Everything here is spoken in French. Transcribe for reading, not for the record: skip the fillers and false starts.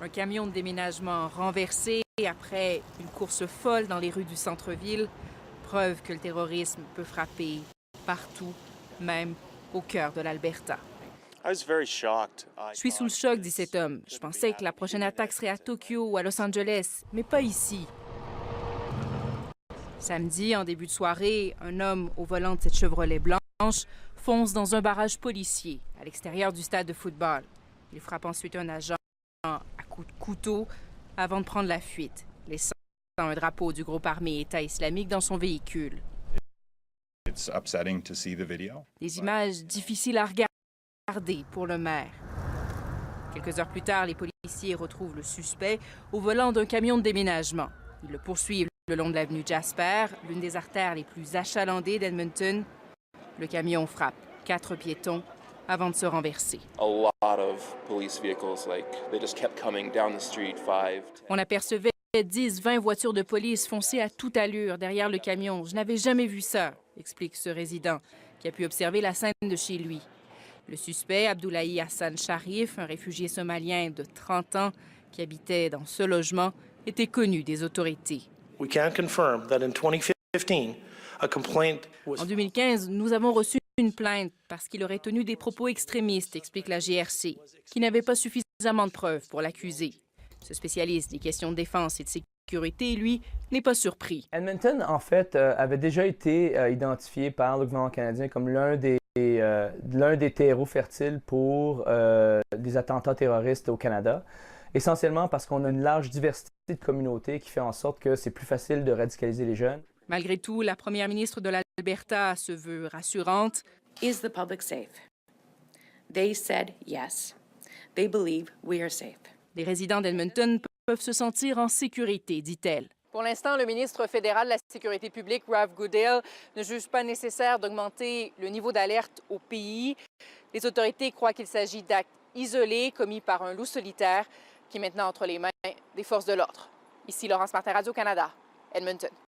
Un camion de déménagement renversé après une course folle dans les rues du centre-ville. Preuve que le terrorisme peut frapper partout, même au cœur de l'Alberta. Je suis sous le choc, dit cet homme. Je pensais que la prochaine attaque serait à Tokyo ou à Los Angeles, mais pas ici. Samedi, en début de soirée, un homme au volant de cette Chevrolet blanche fonce dans un barrage policier à l'extérieur du stade de football. Il frappe ensuite un agent à coups de couteau avant de prendre la fuite, laissant un drapeau du groupe armé État islamique dans son véhicule. Des images difficiles à regarder pour le maire. Quelques heures plus tard, les policiers retrouvent le suspect au volant d'un camion de déménagement. Ils le poursuivent le long de l'avenue Jasper, l'une des artères les plus achalandées d'Edmonton. Le camion frappe 4 piétons avant de se renverser. On apercevait 10-20 voitures de police foncer à toute allure derrière le camion. Je n'avais jamais vu ça, explique ce résident, qui a pu observer la scène de chez lui. Le suspect, Abdoulaye Hassan Sharif, un réfugié somalien de 30 ans qui habitait dans ce logement, était connu des autorités. En 2015, nous avons reçu une plainte parce qu'il aurait tenu des propos extrémistes, explique la GRC, qui n'avait pas suffisamment de preuves pour l'accuser. Ce spécialiste des questions de défense et de sécurité, lui, n'est pas surpris. Edmonton, en fait, avait déjà été identifié par le gouvernement canadien comme l'un des terreaux fertiles pour des attentats terroristes au Canada, essentiellement parce qu'on a une large diversité de communautés qui fait en sorte que c'est plus facile de radicaliser les jeunes. Malgré tout, la première ministre de l'Alberta se veut rassurante. Is the public safe? They said yes. They believe we are safe. Les résidents d'Edmonton peuvent se sentir en sécurité, dit-elle. Pour l'instant, le ministre fédéral de la Sécurité publique, Ralph Goodale, ne juge pas nécessaire d'augmenter le niveau d'alerte au pays. Les autorités croient qu'il s'agit d'actes isolés commis par un loup solitaire qui est maintenant entre les mains des forces de l'ordre. Ici Laurence Martin, Radio-Canada, Edmonton.